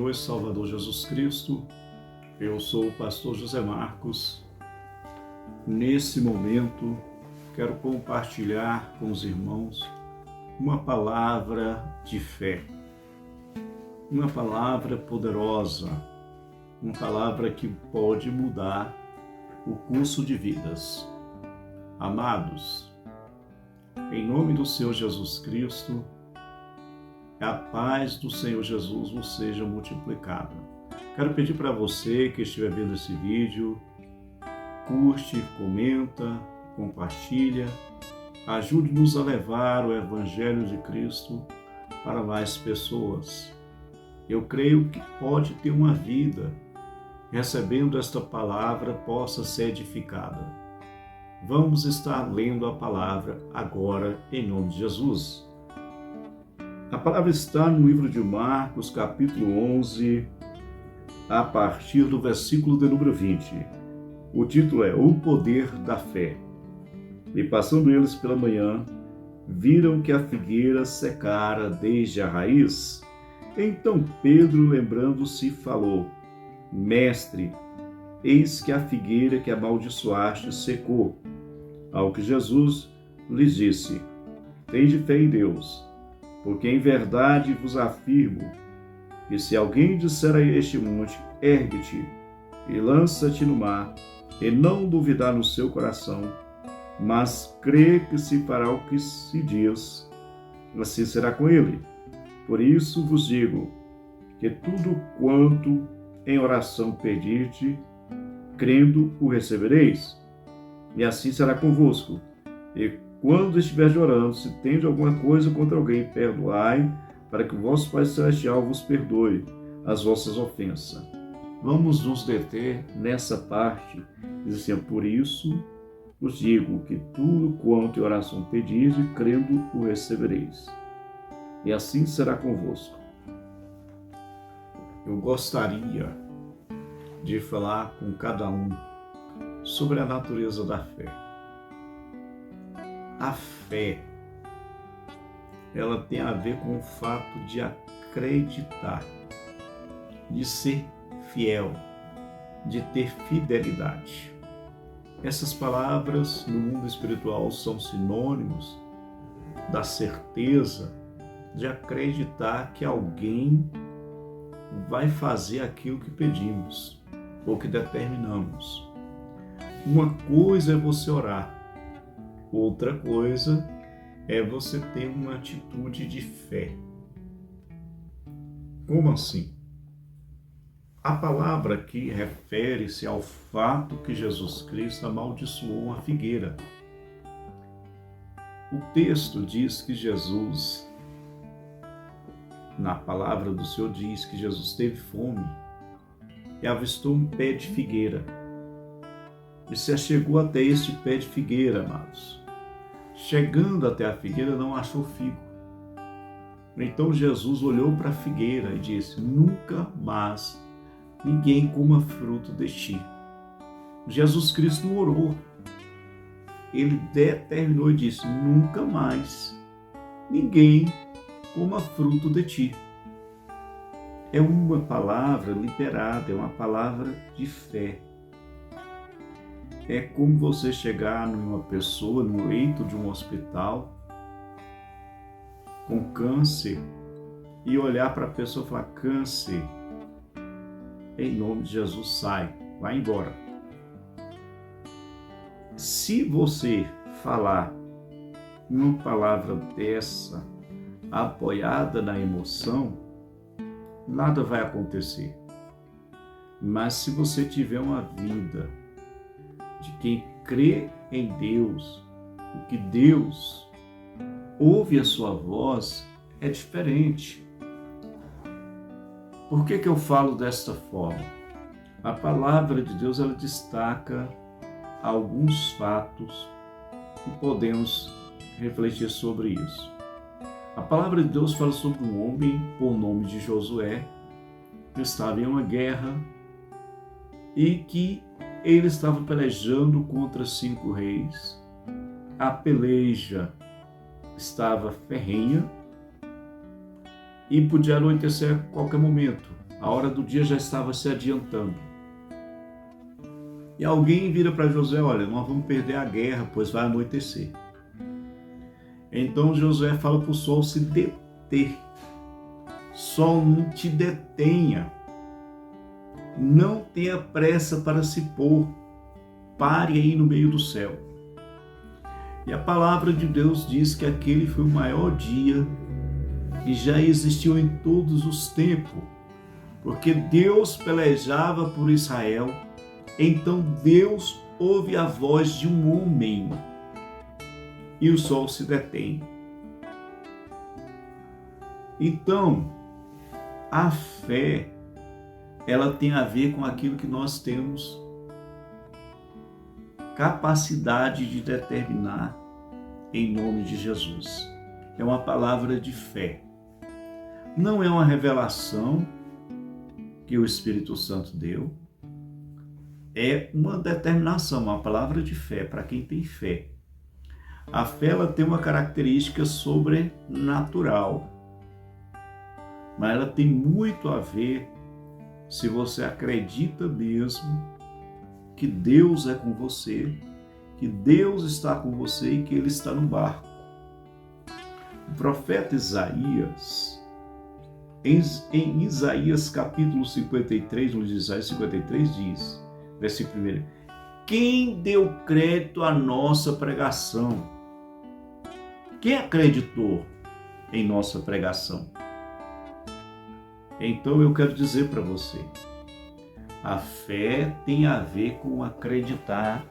Senhor e Salvador Jesus Cristo. Eu sou o pastor José Marcos. Nesse momento, quero compartilhar com os irmãos uma palavra de fé, uma palavra poderosa, uma palavra que pode mudar o curso de vidas. Amados, em nome do Senhor Jesus Cristo, a paz do Senhor Jesus vos seja multiplicada. Quero pedir para você que estiver vendo esse vídeo, curte, comenta, compartilha, ajude-nos a levar o Evangelho de Cristo para mais pessoas. Eu creio que pode ter uma vida, recebendo esta palavra, possa ser edificada. Vamos estar lendo a palavra agora, em nome de Jesus. A palavra está no livro de Marcos, capítulo 11, a partir do versículo de número 20. O título é O Poder da Fé. E passando eles pela manhã, viram que a figueira secara desde a raiz. Então Pedro, lembrando-se, falou: Mestre, eis que a figueira que amaldiçoaste secou. Ao que Jesus lhes disse: Tende fé em Deus. Porque em verdade vos afirmo que se alguém disser a este monte, ergue-te e lança-te no mar, e não duvidar no seu coração, mas crê que se fará o que se diz, assim será com ele. Por isso vos digo que tudo quanto em oração pedirde, crendo o recebereis, e assim será convosco. E quando estiver orando, se tende alguma coisa contra alguém, perdoai, para que o vosso Pai Celestial vos perdoe as vossas ofensas. Vamos nos deter nessa parte, diz assim: por isso vos digo que tudo quanto em oração pedirde, crendo o recebereis. E assim será convosco. Eu gostaria de falar com cada um sobre a natureza da fé. A fé, ela tem a ver com o fato de acreditar, de ser fiel, de ter fidelidade. Essas palavras no mundo espiritual são sinônimos da certeza de acreditar que alguém vai fazer aquilo que pedimos ou que determinamos. Uma coisa é você orar, outra coisa é você ter uma atitude de fé. Como assim? A palavra aqui refere-se ao fato que Jesus Cristo amaldiçoou uma figueira. O texto diz que Jesus, na palavra do Senhor, diz que Jesus teve fome e avistou um pé de figueira. E se chegou até este pé de figueira, amados. Chegando até a figueira, não achou figo. Então Jesus olhou para a figueira e disse: Nunca mais ninguém coma fruto de ti. Jesus Cristo não orou. Ele determinou e disse: Nunca mais ninguém coma fruto de ti. É uma palavra liberada, é uma palavra de fé. É como você chegar numa pessoa, no leito de um hospital, com câncer, e olhar para a pessoa e falar: câncer, em nome de Jesus, sai, vai embora. Se você falar uma palavra dessa, apoiada na emoção, nada vai acontecer. Mas se você tiver uma vida de quem crê em Deus, o que Deus ouve a sua voz, é diferente. Por que eu falo desta forma? A palavra de Deus, ela destaca alguns fatos e podemos refletir sobre isso. A palavra de Deus fala sobre um homem por nome de Josué, que estava em uma guerra e que ele estava pelejando contra 5 reis. A peleja estava ferrenha e podia anoitecer a qualquer momento. A hora do dia já estava se adiantando. E alguém vira para Josué: olha, nós vamos perder a guerra, pois vai anoitecer. Então Josué fala para o sol se deter. Sol, não te detenha. Não tenha pressa para se pôr. Pare aí no meio do céu. E a palavra de Deus diz que aquele foi o maior dia que já existiu em todos os tempos, porque Deus pelejava por Israel. Então Deus ouve a voz de um homem e o sol se detém. Então, a fé, ela tem a ver com aquilo que nós temos capacidade de determinar em nome de Jesus. É uma palavra de fé. Não é uma revelação que o Espírito Santo deu. É uma determinação, uma palavra de fé para quem tem fé. A fé, ela tem uma característica sobrenatural, mas ela tem muito a ver se você acredita mesmo que Deus é com você, que Deus está com você e que Ele está no barco. O profeta Isaías, em Isaías capítulo 53, no Isaías 53 diz, versículo 1, quem deu crédito à nossa pregação? Quem acreditou em nossa pregação? Então eu quero dizer para você, a fé tem a ver com acreditar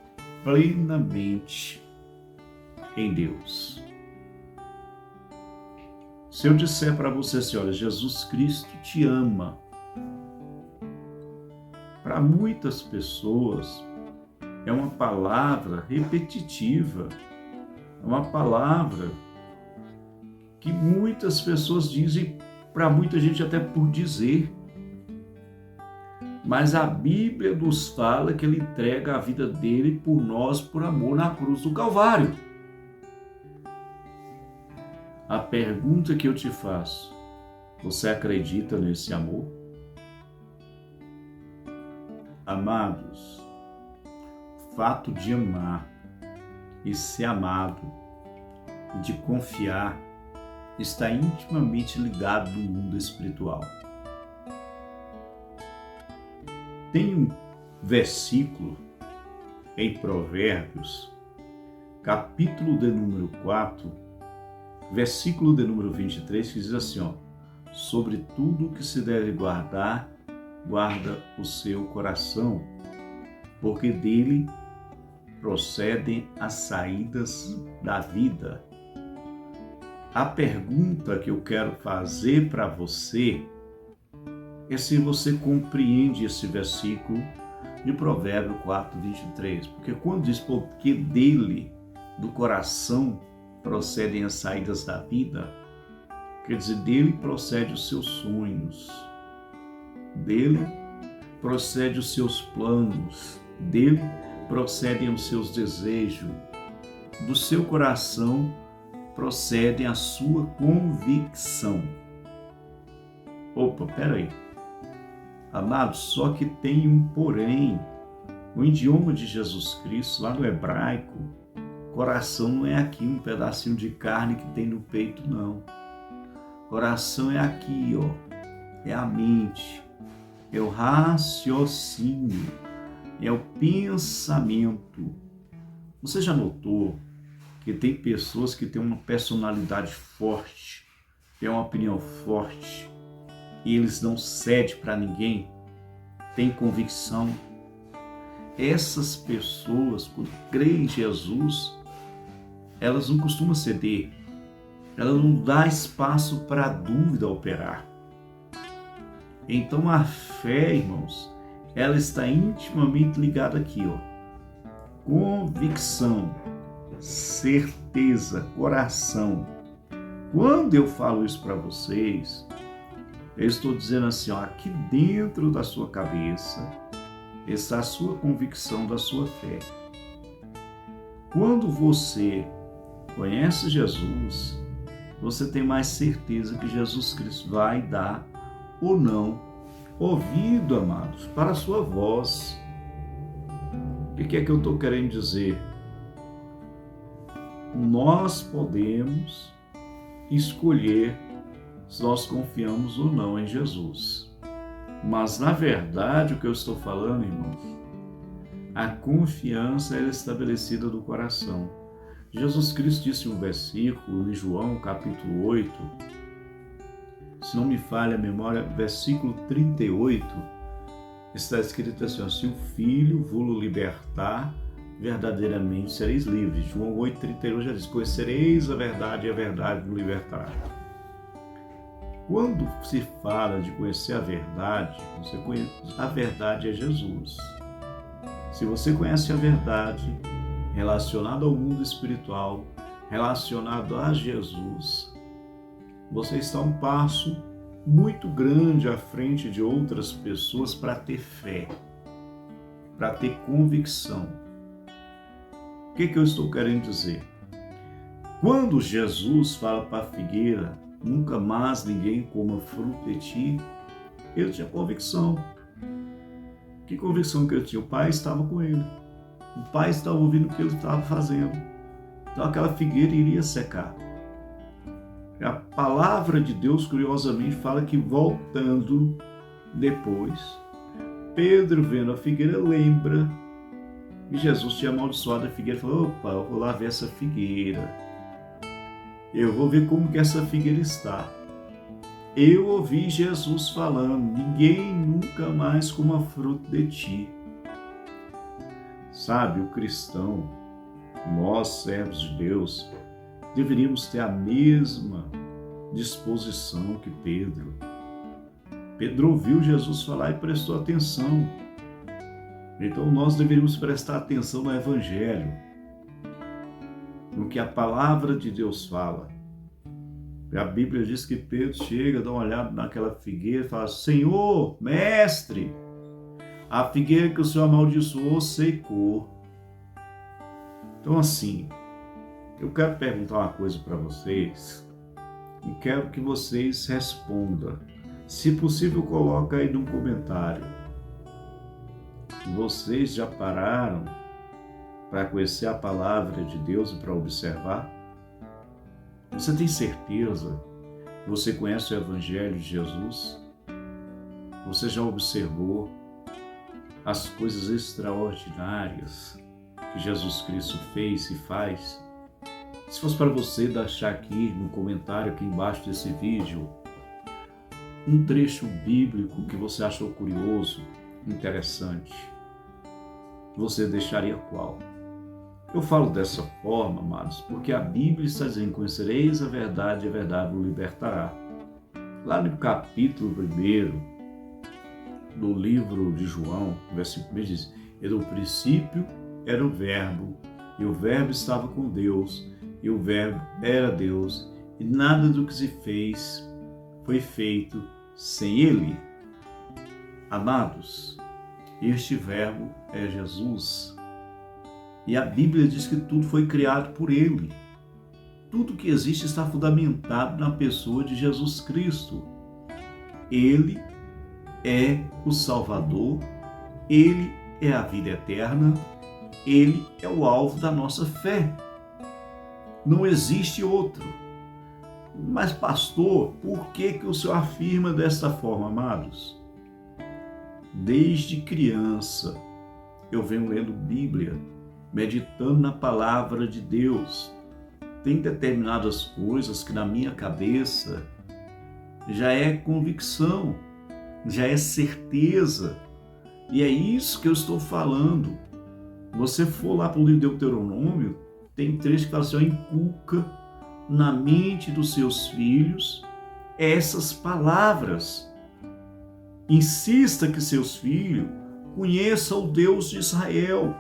plenamente em Deus. Se eu disser para você assim, olha, Jesus Cristo te ama, para muitas pessoas é uma palavra repetitiva, é uma palavra que muitas pessoas dizem, para muita gente até por dizer. Mas a Bíblia nos fala que Ele entrega a vida dele por nós, por amor, na cruz do Calvário. A pergunta que eu te faço, você acredita nesse amor? Amados, o fato de amar e ser amado, de confiar, está intimamente ligado no mundo espiritual. Tem um versículo em Provérbios, capítulo de número 4, versículo de número 23, que diz assim, ó, sobre tudo que se deve guardar, guarda o seu coração, porque dele procedem as saídas da vida. A pergunta que eu quero fazer para você é se você compreende esse versículo de Provérbio 4, 23. Porque quando diz, porque dele, do coração, procedem as saídas da vida, quer dizer, dele procede os seus sonhos, dele procede os seus planos, dele procedem os seus desejos, do seu coração procedem a sua convicção. Opa, peraí. Amados, só que tem um porém. O idioma de Jesus Cristo, lá no hebraico, coração não é aqui um pedacinho de carne que tem no peito, não. Coração é aqui, ó. É a mente, é o raciocínio, é o pensamento. Você já notou que tem pessoas que têm uma personalidade forte, têm uma opinião forte, e eles não cedem para ninguém, têm convicção? Essas pessoas, quando creem em Jesus, elas não costumam ceder, elas não dão espaço para a dúvida operar. Então a fé, irmãos, ela está intimamente ligada aqui, ó. Convicção, certeza, coração. Quando eu falo isso para vocês, eu estou dizendo assim, ó, aqui dentro da sua cabeça está a sua convicção da sua fé. Quando você conhece Jesus, você tem mais certeza que Jesus Cristo vai dar ou não ouvido, amados, para a sua voz. O que é que eu estou querendo dizer? Nós podemos escolher se nós confiamos ou não em Jesus. Mas, na verdade, o que eu estou falando, irmãos, a confiança é estabelecida no coração. Jesus Cristo disse um versículo em João, capítulo 8, se não me falha a memória, versículo 38, está escrito assim: se o Filho vos libertar, verdadeiramente sereis livres. João 8,38 já diz: conhecereis a verdade e a verdade vos libertará. Quando se fala de conhecer a verdade, a verdade é Jesus. Se você conhece a verdade relacionada ao mundo espiritual, relacionado a Jesus, você está um passo muito grande à frente de outras pessoas para ter fé, para ter convicção. O que eu estou querendo dizer? Quando Jesus fala para a figueira, nunca mais ninguém coma fruto de ti, ele tinha convicção. Que convicção que ele tinha? O Pai estava com ele. O Pai estava ouvindo o que ele estava fazendo. Então aquela figueira iria secar. A palavra de Deus, curiosamente, fala que voltando depois, Pedro, vendo a figueira, lembra que Jesus tinha amaldiçoado a figueira e falou: opa, eu vou lá ver essa figueira. Eu vou ver como que essa figueira está. Eu ouvi Jesus falando: ninguém nunca mais coma fruto de ti. Sabe, o cristão, nós, servos de Deus, deveríamos ter a mesma disposição que Pedro. Pedro ouviu Jesus falar e prestou atenção. Então nós deveríamos prestar atenção no Evangelho, no que a palavra de Deus fala. A Bíblia diz que Pedro chega, dá uma olhada naquela figueira e fala: Senhor, mestre, a figueira que o Senhor amaldiçoou secou. Então assim, eu quero perguntar uma coisa para vocês e quero que vocês respondam. Se possível, coloca aí num comentário. Vocês já pararam para conhecer a palavra de Deus e para observar? Você tem certeza que você conhece o Evangelho de Jesus? Você já observou as coisas extraordinárias que Jesus Cristo fez e faz? Se fosse para você deixar aqui no comentário, aqui embaixo desse vídeo, um trecho bíblico que você achou curioso, interessante, você deixaria qual? Eu falo dessa forma, amados, porque a Bíblia está dizendo: conhecereis a verdade e a verdade vos libertará. Lá no capítulo 1 do livro de João, versículo 1 diz: e no princípio era o Verbo, e o Verbo estava com Deus, e o Verbo era Deus, e nada do que se fez foi feito sem Ele. Amados, este Verbo é Jesus. E a Bíblia diz que tudo foi criado por Ele. Tudo que existe está fundamentado na pessoa de Jesus Cristo. Ele é o Salvador, Ele é a vida eterna, Ele é o alvo da nossa fé. Não existe outro. Mas, pastor, por que o senhor afirma desta forma, amados? Desde criança, eu venho lendo Bíblia, meditando na palavra de Deus. Tem determinadas coisas que na minha cabeça já é convicção, já é certeza. E é isso que eu estou falando. Você for lá para o livro de Deuteronômio, tem trecho que fala assim: inculca na mente dos seus filhos essas palavras. Insista que seus filhos conheçam o Deus de Israel.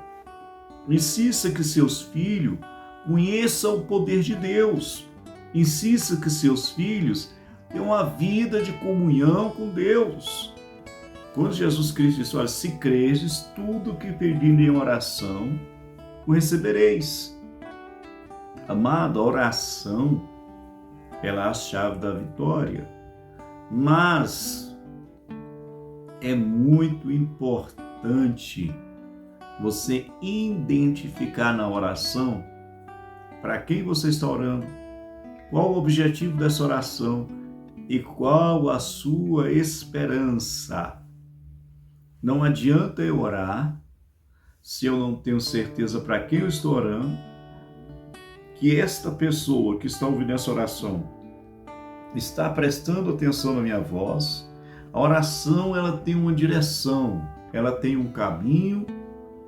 Insista que seus filhos conheçam o poder de Deus. Insista que seus filhos tenham uma vida de comunhão com Deus. Quando Jesus Cristo disse: olha, se credes, tudo que pedirem em oração, o recebereis. Amado, a oração, ela é a chave da vitória. Mas é muito importante você identificar na oração para quem você está orando, qual o objetivo dessa oração e qual a sua esperança. Não adianta eu orar se eu não tenho certeza para quem eu estou orando, que esta pessoa que está ouvindo essa oração está prestando atenção na minha voz. A oração, ela tem uma direção, ela tem um caminho,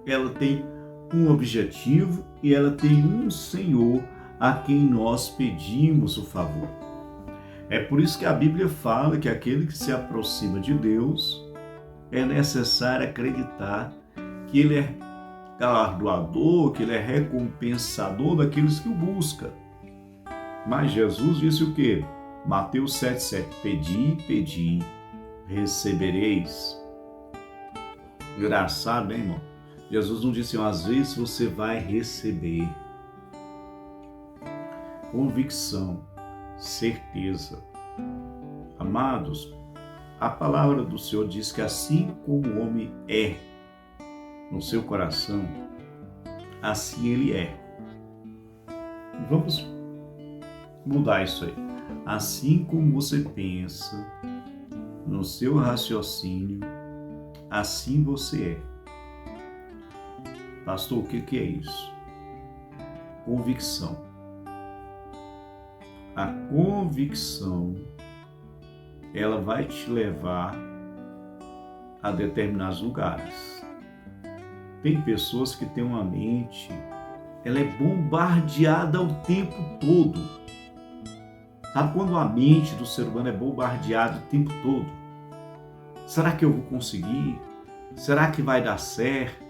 ela tem um objetivo e ela tem um Senhor a quem nós pedimos o favor. É por isso que a Bíblia fala que aquele que se aproxima de Deus é necessário acreditar que Ele é galardoador, que Ele é recompensador daqueles que o buscam. Mas Jesus disse o quê? Mateus 7,7: Pedi, recebereis. Engraçado, hein, irmão? Jesus não disse, às vezes você vai receber. Convicção, certeza. Amados, a palavra do Senhor diz que assim como o homem é no seu coração, assim ele é. Vamos mudar isso aí. Assim como você pensa no seu raciocínio, assim você é. Pastor, o que é isso? Convicção. A convicção, ela vai te levar a determinados lugares. Tem pessoas que têm uma mente, ela é bombardeada o tempo todo. Sabe quando a mente do ser humano é bombardeada o tempo todo? Será que eu vou conseguir? Será que vai dar certo?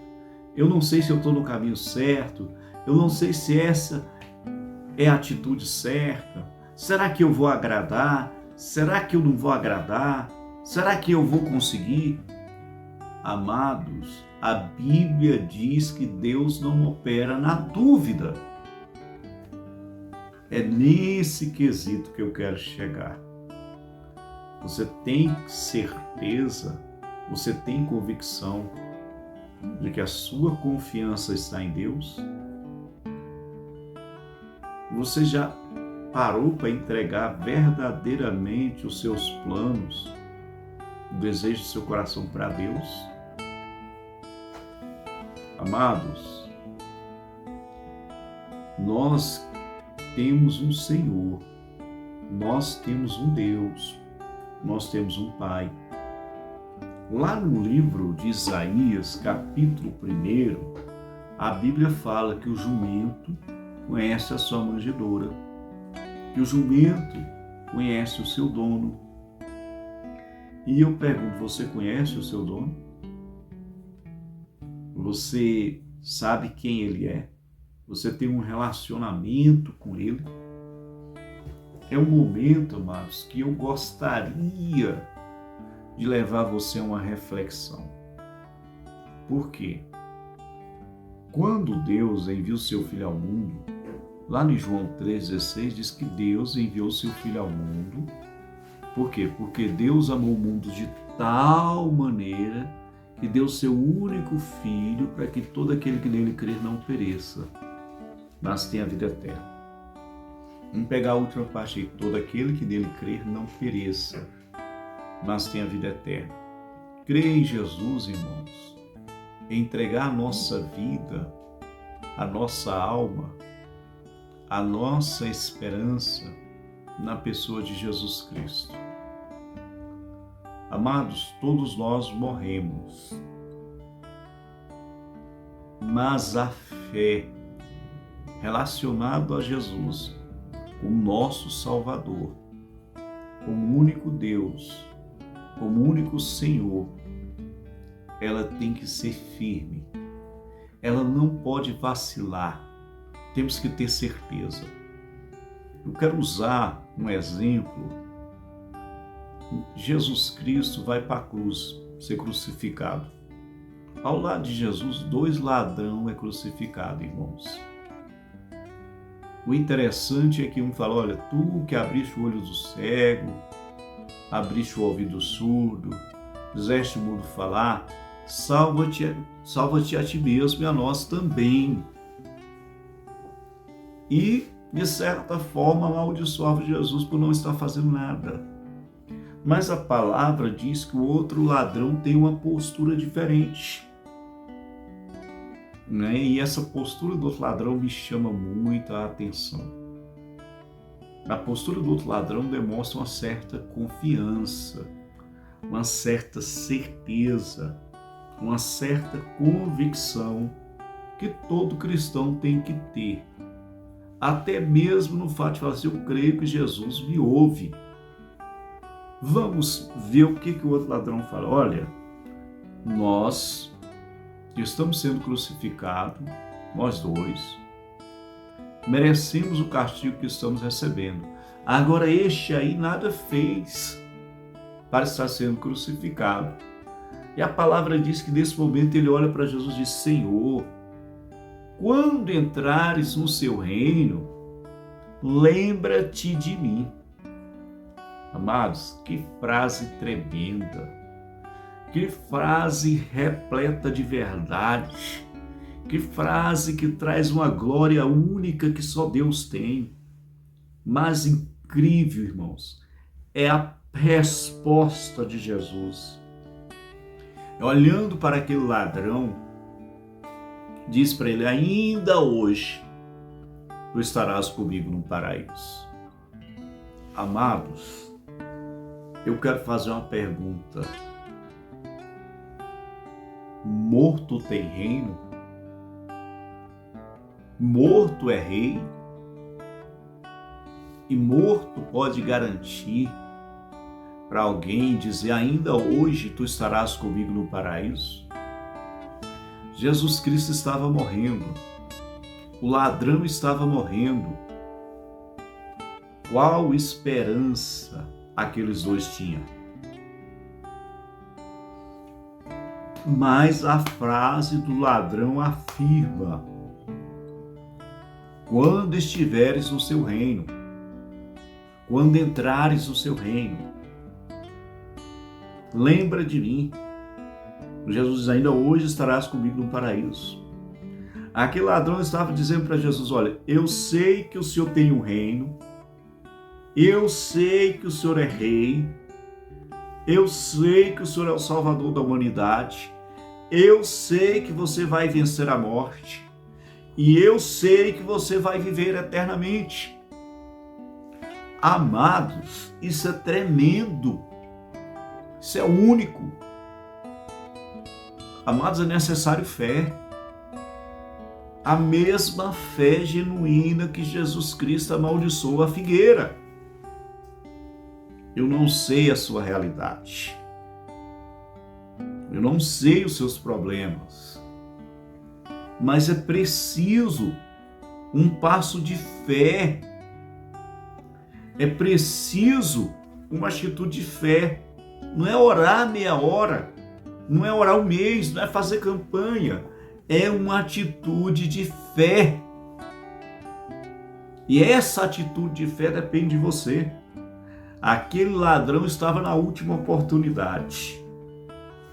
Eu não sei se eu estou no caminho certo. Eu não sei se essa é a atitude certa. Será que eu vou agradar? Será que eu não vou agradar? Será que eu vou conseguir? Amados, a Bíblia diz que Deus não opera na dúvida. É nesse quesito que eu quero chegar. Você tem certeza, você tem convicção de que a sua confiança está em Deus? Você já parou para entregar verdadeiramente os seus planos, o desejo do seu coração para Deus? Amados, nós temos um Senhor, nós temos um Deus, nós temos um Pai. Lá no livro de Isaías, capítulo 1, a Bíblia fala que o jumento conhece a sua manjedoura, que o jumento conhece o seu dono. E eu pergunto, você conhece o seu dono? Você sabe quem ele é? Você tem um relacionamento com ele? É um momento, amados, que eu gostaria de levar você a uma reflexão. Por quê? Quando Deus enviou seu Filho ao mundo, lá em João 3,16 diz que Deus enviou seu Filho ao mundo. Por quê? Porque Deus amou o mundo de tal maneira que deu seu único Filho para que todo aquele que nele crer não pereça, mas tenha vida eterna. Vamos pegar a última parte aí. Todo aquele que nele crer não pereça, mas tenha vida eterna. Crer em Jesus, irmãos, entregar a nossa vida, a nossa alma, a nossa esperança na pessoa de Jesus Cristo. Amados, todos nós morremos, mas a fé relacionada a Jesus, como nosso Salvador, como único Deus, como único Senhor, ela tem que ser firme. Ela não pode vacilar. Temos que ter certeza. Eu quero usar um exemplo. Jesus Cristo vai para a cruz ser crucificado. Ao lado de Jesus, 2 ladrões é crucificado, irmãos. O interessante é que um fala, olha, tu que abriste o olho do cego, abriste o ouvido do surdo, fizeste o mundo falar, salva-te a ti mesmo e a nós também. E, de certa forma, amaldiçoava Jesus por não estar fazendo nada. Mas a palavra diz que o outro ladrão tem uma postura diferente. Né? E essa postura do outro ladrão me chama muito a atenção. A postura do outro ladrão demonstra uma certa confiança, uma certa certeza, uma certa convicção que todo cristão tem que ter. Até mesmo no fato de falar assim, eu creio que Jesus me ouve. Vamos ver o que o outro ladrão fala. Olha, nós que estamos sendo crucificados, nós dois, merecemos o castigo que estamos recebendo. Agora este aí nada fez para estar sendo crucificado. E a palavra diz que nesse momento ele olha para Jesus e diz, Senhor, quando entrares no seu reino, lembra-te de mim. Amados, que frase tremenda, que frase repleta de verdade, que frase que traz uma glória única que só Deus tem. Mas incrível, irmãos, é a resposta de Jesus. Olhando para aquele ladrão, diz para ele, ainda hoje tu estarás comigo no paraíso. Amados, eu quero fazer uma pergunta. Morto tem reino? Morto é rei? E morto pode garantir para alguém dizer, ainda hoje tu estarás comigo no paraíso? Jesus Cristo estava morrendo. O ladrão estava morrendo. Qual esperança aqueles dois tinham? Mas a frase do ladrão afirma, quando estiveres no seu reino, quando entrares no seu reino, lembra de mim. Jesus diz, ainda hoje estarás comigo no paraíso. Aquele ladrão estava dizendo para Jesus, olha, eu sei que o Senhor tem um reino, eu sei que o Senhor é rei, eu sei que o Senhor é o Salvador da humanidade, eu sei que você vai vencer a morte e eu sei que você vai viver eternamente. Amados, isso é tremendo, isso é único. Amados, é necessário fé. A mesma fé genuína que Jesus Cristo amaldiçoou a figueira. Eu não sei a sua realidade. Eu não sei os seus problemas. Mas é preciso um passo de fé. É preciso uma atitude de fé. Não é orar meia hora. Não é orar um mês. Não é fazer campanha. É uma atitude de fé. E essa atitude de fé depende de você. Aquele ladrão estava na última oportunidade,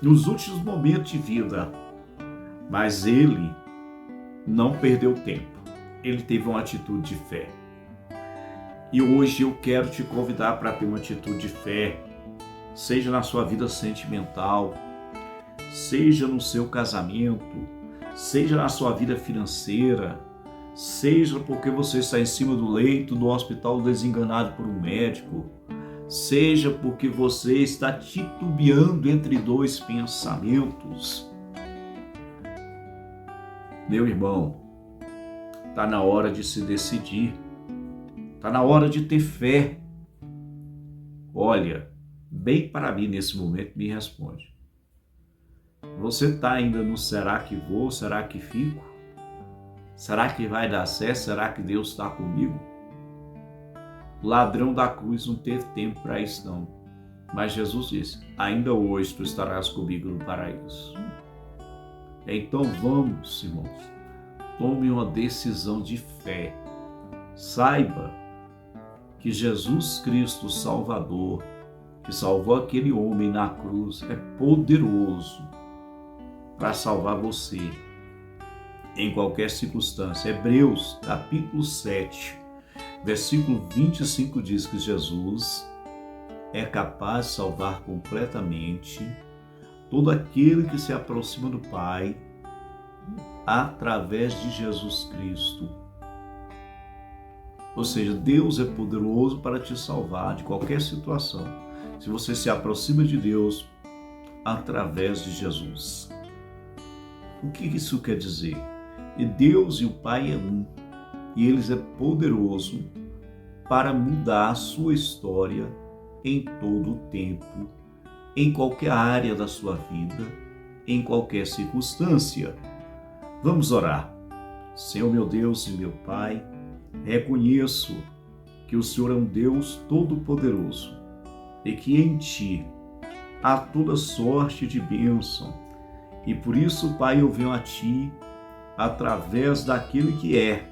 nos últimos momentos de vida, mas ele não perdeu tempo. Ele teve uma atitude de fé. E hoje eu quero te convidar para ter uma atitude de fé, seja na sua vida sentimental, seja no seu casamento, seja na sua vida financeira, seja porque você está em cima do leito do hospital desenganado por um médico, seja porque você está titubeando entre dois pensamentos. Meu irmão, está na hora de se decidir, está na hora de ter fé. Olha, bem para mim nesse momento, me responde. Você está ainda no será que vou, será que fico? Será que vai dar certo? Será que Deus está comigo? O ladrão da cruz não teve tempo para isso não. Mas Jesus disse, ainda hoje tu estarás comigo no paraíso. Então vamos, irmãos, tome uma decisão de fé. Saiba que Jesus Cristo, Salvador, que salvou aquele homem na cruz é poderoso para salvar você em qualquer circunstância. Hebreus, capítulo 7, versículo 25 diz que Jesus é capaz de salvar completamente todo aquele que se aproxima do Pai através de Jesus Cristo. Ou seja, Deus é poderoso para te salvar de qualquer situação, se você se aproxima de Deus através de Jesus. O que isso quer dizer? E Deus e o Pai é um, e Ele é poderoso para mudar a sua história em todo o tempo, em qualquer área da sua vida, em qualquer circunstância. Vamos orar. Senhor meu Deus e meu Pai, reconheço que o Senhor é um Deus todo-poderoso e que em Ti há toda sorte de bênção. E por isso, Pai, eu venho a Ti através daquele que é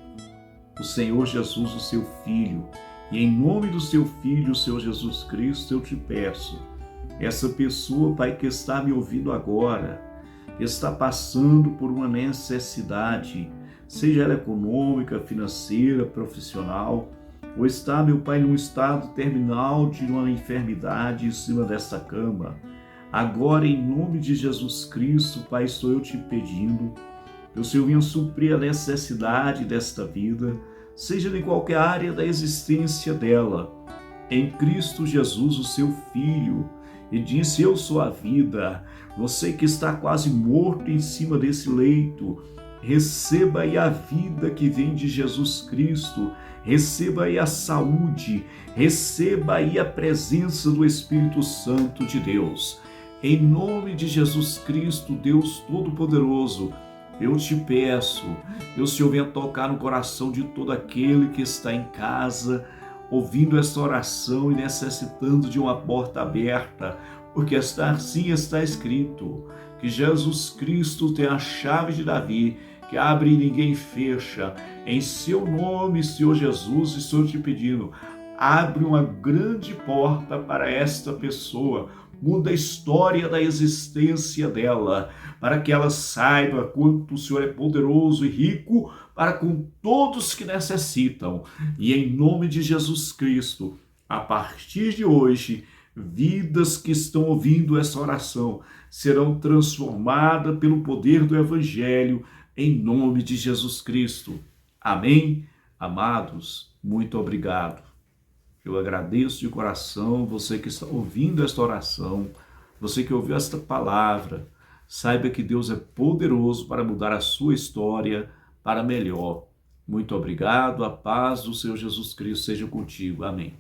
o Senhor Jesus, o Seu Filho. E em nome do Seu Filho, o Senhor Jesus Cristo, eu te peço, essa pessoa, Pai, que está me ouvindo agora, que está passando por uma necessidade, seja ela econômica, financeira, profissional, ou está, meu Pai, num estado terminal de uma enfermidade em cima dessa cama. Agora, em nome de Jesus Cristo, Pai, estou eu te pedindo que o Senhor venha suprir a necessidade desta vida, seja em qualquer área da existência dela, em Cristo Jesus, o Seu Filho, e disse: eu sou a vida. Você que está quase morto em cima desse leito, receba aí a vida que vem de Jesus Cristo, receba aí a saúde, receba aí a presença do Espírito Santo de Deus. Em nome de Jesus Cristo, Deus Todo-Poderoso, eu te peço que o Senhor venha tocar no coração de todo aquele que está em casa, ouvindo esta oração e necessitando de uma porta aberta, porque assim está escrito, que Jesus Cristo tem a chave de Davi, que abre e ninguém fecha. Em seu nome, Senhor Jesus, estou te pedindo, abre uma grande porta para esta pessoa, muda a história da existência dela, para que ela saiba quanto o Senhor é poderoso e rico para com todos que necessitam. E em nome de Jesus Cristo, a partir de hoje, vidas que estão ouvindo essa oração serão transformadas pelo poder do Evangelho, em nome de Jesus Cristo. Amém? Amados, muito obrigado. Eu agradeço de coração você que está ouvindo esta oração, você que ouviu esta palavra. Saiba que Deus é poderoso para mudar a sua história para melhor. Muito obrigado, a paz do Senhor Jesus Cristo seja contigo. Amém.